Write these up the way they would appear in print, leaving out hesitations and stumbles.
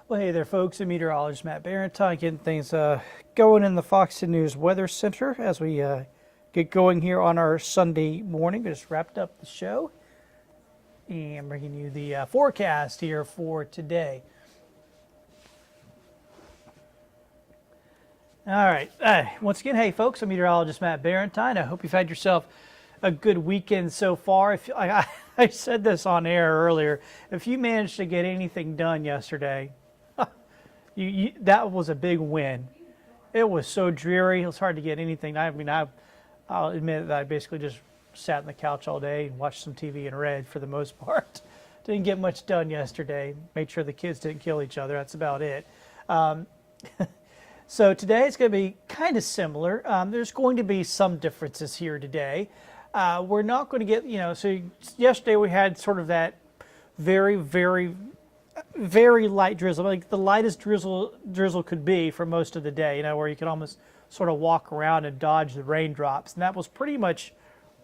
Well, hey there, folks. I'm Meteorologist Matt Barrentine, getting things going in the Fox News Weather Center as we get going here on our Sunday morning. We just wrapped up the show and bringing you the forecast here for today. All right. Once again, hey, folks, I'm Meteorologist Matt Barrentine. I hope you've had yourself a good weekend so far. If I said this on air earlier, if you managed to get anything done yesterday, that was a big win. It was so dreary. It was hard to get anything. I'll admit that I basically just sat on the couch all day and watched some TV and read for the most part. Didn't get much done yesterday. Made sure the kids didn't kill each other. That's about it. So today it's going to be kind of similar. There's going to be some differences here today. We're not going to get, so yesterday we had sort of that very, very, very light drizzle, like the lightest drizzle could be for most of the day, where you could almost sort of walk around and dodge the raindrops. And that was pretty much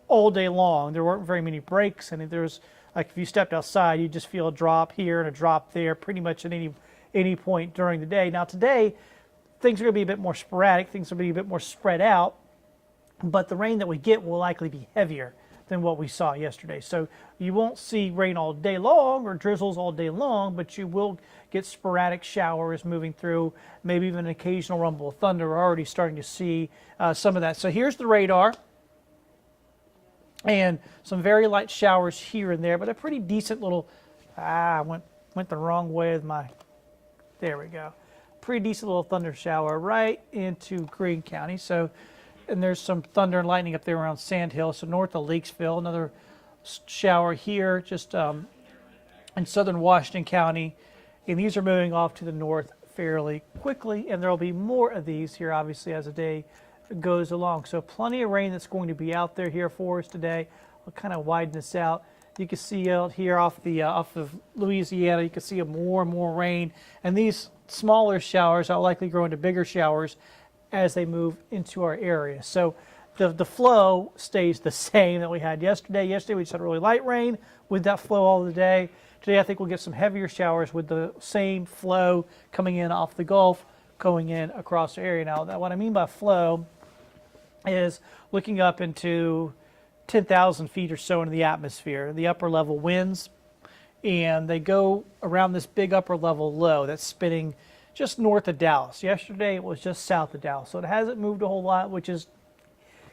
all day long. There weren't very many breaks. And there's, like, if you stepped outside, you just feel a drop here and a drop there pretty much at any point during the day. Now today, things are going to be a bit more sporadic. Things will be a bit more spread out. But the rain that we get will likely be heavier than what we saw yesterday. So you won't see rain all day long or drizzles all day long, but you will get sporadic showers moving through, maybe even an occasional rumble of thunder. We're already starting to see some of that. So here's the radar, and some very light showers here and there, but a pretty decent little, I went the wrong way with my, there we go. Pretty decent little thunder shower right into Greene County. So, and there's some thunder and lightning up there around Sand Hill, so north of Lakesville. Another shower here just in southern Washington County. And these are moving off to the north fairly quickly, and there will be more of these here, obviously, as the day goes along. So plenty of rain that's going to be out there here for us today. I'll kind of widen this out. You can see out here off of Louisiana, you can see more and more rain. And these smaller showers are likely grow into bigger showers as they move into our area. So the flow stays the same that we had yesterday. Yesterday we just had really light rain with that flow all the day. Today I think we'll get some heavier showers with the same flow coming in off the Gulf, going in across the area. Now, what I mean by flow is looking up into 10,000 feet or so into the atmosphere, the upper level winds, and they go around this big upper level low that's spinning just north of Dallas. Yesterday it was just south of Dallas, so it hasn't moved a whole lot, which is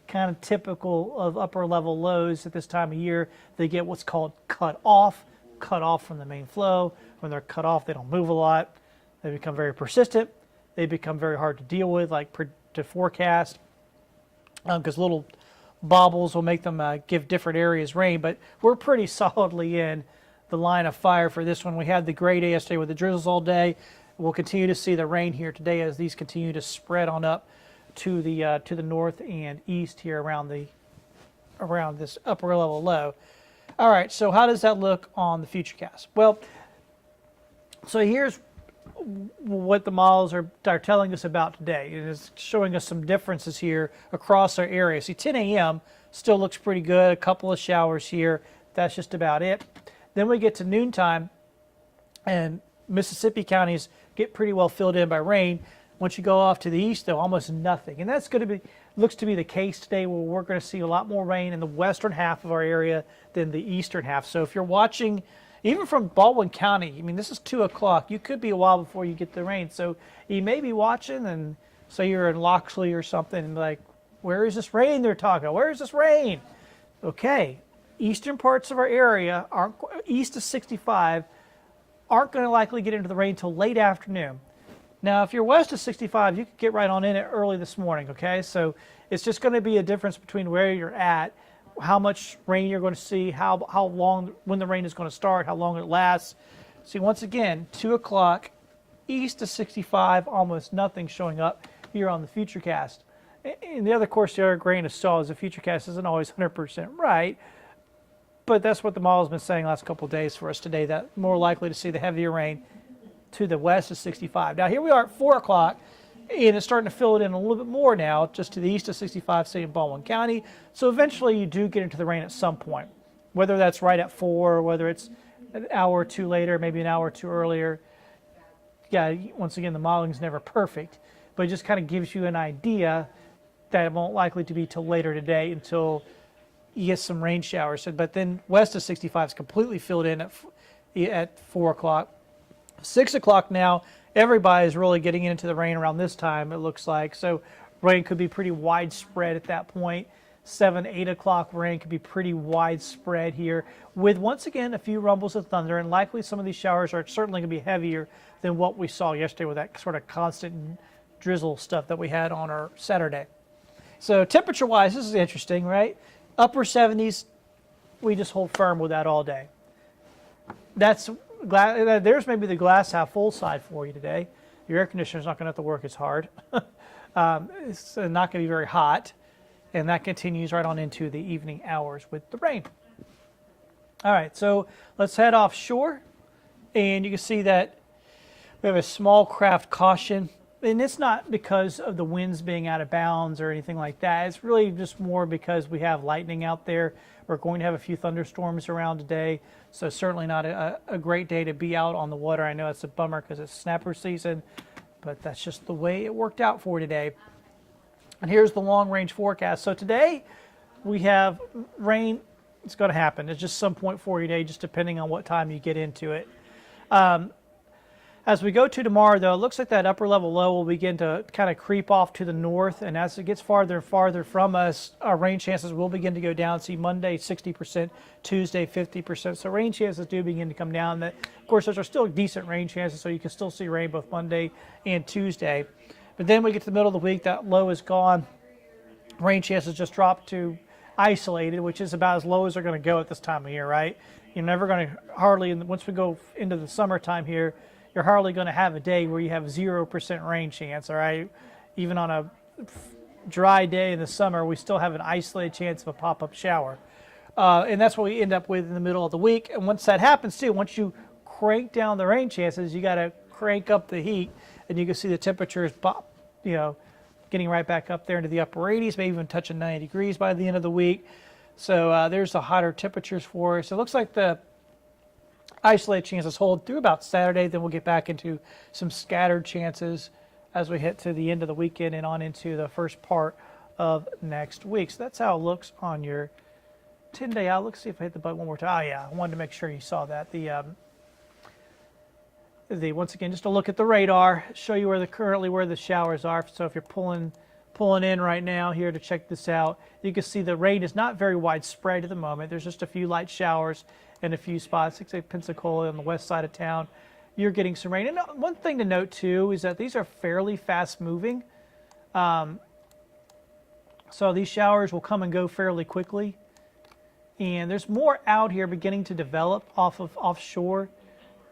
kind of typical of upper level lows at this time of year. They get what's called cut off from the main flow. When they're cut off, they don't move a lot. They become very persistent. They become very hard to deal with, to forecast, because little bobbles will make them give different areas rain. But we're pretty solidly in the line of fire for this one. We had the gray day yesterday with the drizzles all day. We'll continue to see the rain here today as these continue to spread on up to the north and east here around this upper level low. All right, so how does that look on the Futurecast? Well, so here's what the models are telling us about today. It is showing us some differences here across our area. See, 10 a.m. still looks pretty good. A couple of showers here. That's just about it. Then we get to noontime, and Mississippi counties get pretty well filled in by rain. Once you go off to the east, though, almost nothing. And that's going to be, looks to be the case today, where we're going to see a lot more rain in the western half of our area than the eastern half. So if you're watching, even from Baldwin County, this is 2 o'clock. You could be a while before you get the rain. So you may be watching, and say you're in Loxley or something, and like, where is this rain they're talking about? Where is this rain? Okay, eastern parts of our area, east of 65, aren't going to likely get into the rain until late afternoon. Now, if you're west of 65, you could get right on in it early this morning, okay? So it's just going to be a difference between where you're at, how much rain you're going to see, how long, when the rain is going to start, how long it lasts. See, once again, 2 o'clock, east of 65, almost nothing showing up here on the Futurecast. And the other, of course, the other grain of salt is the Futurecast isn't always 100% right, but that's what the model's been saying the last couple of days for us today, that more likely to see the heavier rain to the west of 65. Now, here we are at 4 o'clock, and it's starting to fill it in a little bit more now, just to the east of 65, say in Baldwin County. So eventually you do get into the rain at some point, whether that's right at 4, or whether it's an hour or two later, maybe an hour or two earlier. yeah, once again, the modeling is never perfect, but it just kind of gives you an idea that it won't likely to be till later today until you get some rain showers. But then west of 65 is completely filled in at 4 o'clock. 6 o'clock now, everybody is really getting into the rain around this time, it looks like. So rain could be pretty widespread at that point. 7, 8 o'clock rain could be pretty widespread here with, once again, a few rumbles of thunder, and likely some of these showers are certainly going to be heavier than what we saw yesterday with that sort of constant drizzle stuff that we had on our Saturday. So temperature-wise, this is interesting, right? Upper 70s, we just hold firm with that all day. There's maybe the glass half full side for you today. Your air conditioner's not going to have to work as hard. It's not going to be very hot. And that continues right on into the evening hours with the rain. All right, so let's head offshore. And you can see that we have a small craft caution. And it's not because of the winds being out of bounds or anything like that. It's really just more because we have lightning out there. We're going to have a few thunderstorms around today. So certainly not a great day to be out on the water. I know it's a bummer because it's snapper season, but that's just the way it worked out for today. And here's the long-range forecast. So today we have rain. It's going to happen. It's just some point for you today, just depending on what time you get into it. As we go to tomorrow, though, it looks like that upper level low will begin to kind of creep off to the north. And as it gets farther and farther from us, our rain chances will begin to go down. See, Monday, 60%, Tuesday, 50%. So rain chances do begin to come down. Of course, those are still decent rain chances, so you can still see rain both Monday and Tuesday. But then we get to the middle of the week, that low is gone. Rain chances just drop to isolated, which is about as low as they're going to go at this time of year, right? You're never going to hardly, once we go into the summertime here, you're hardly going to have a day where you have 0% rain chance, all right? Even on a dry day in the summer, we still have an isolated chance of a pop-up shower. And that's what we end up with in the middle of the week. And once that happens, too, once you crank down the rain chances, you got to crank up the heat. And you can see the temperatures, getting right back up there into the upper 80s, maybe even touching 90 degrees by the end of the week. So there's the hotter temperatures for us. It looks like the isolated chances hold through about Saturday. Then we'll get back into some scattered chances as we hit to the end of the weekend and on into the first part of next week. So that's how it looks on your 10-day outlook. See if I hit the button one more time. Oh, yeah, I wanted to make sure you saw that. Once again, just to look at the radar, show you where the showers are. So if you're pulling in right now here to check this out, you can see the rain is not very widespread at the moment. There's just a few light showers in a few spots, like Pensacola on the west side of town. You're getting some rain. And one thing to note too is that these are fairly fast moving. So these showers will come and go fairly quickly. And there's more out here beginning to develop offshore.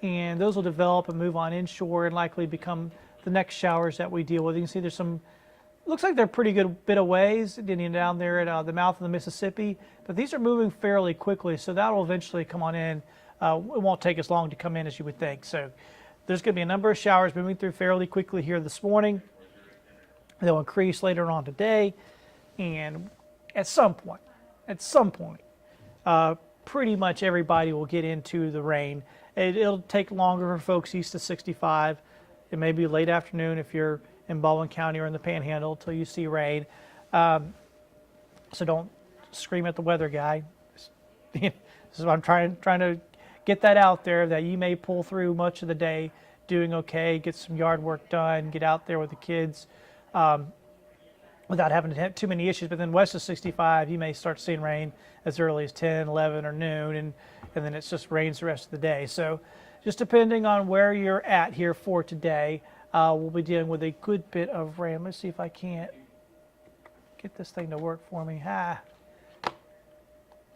And those will develop and move on inshore and likely become the next showers that we deal with. You can see there's some, looks like they're a pretty good bit of ways down there at the mouth of the Mississippi, but these are moving fairly quickly, so that will eventually come on in. It won't take as long to come in as you would think. So there's going to be a number of showers moving through fairly quickly here this morning. They'll increase later on today, and at some point, pretty much everybody will get into the rain. It'll take longer for folks east of 65. It may be late afternoon if you're in Baldwin County or in the Panhandle until you see rain. So don't scream at the weather guy. This is what I'm trying to get that out there, that you may pull through much of the day doing okay, get some yard work done, get out there with the kids without having to have too many issues. But then west of 65, you may start seeing rain as early as 10, 11, or noon, and then it's just rains the rest of the day. So just depending on where you're at here for today, we'll be dealing with a good bit of rain. Let's see if I can't get this thing to work for me. I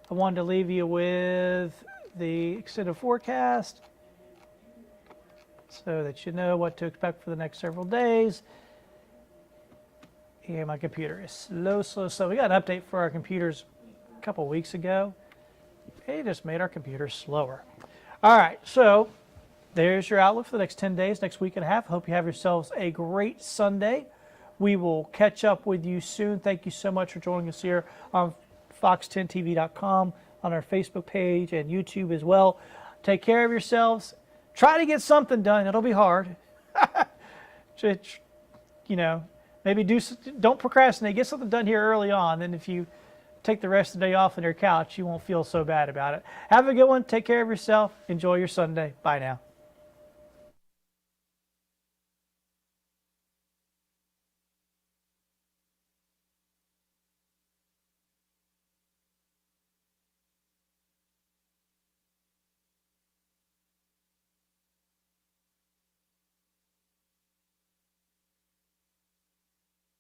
wanted to leave you with the extended forecast so that you know what to expect for the next several days. And my computer is slow. We got an update for our computers a couple weeks ago. It just made our computer slower. All right, so there's your outlook for the next 10 days, next week and a half. Hope you have yourselves a great Sunday. We will catch up with you soon. Thank you so much for joining us here on fox10tv.com, on our Facebook page and YouTube as well. Take care of yourselves. Try to get something done. It'll be hard. you know, maybe don't procrastinate. Get something done here early on. Then if you take the rest of the day off on your couch, you won't feel so bad about it. Have a good one. Take care of yourself. Enjoy your Sunday. Bye now.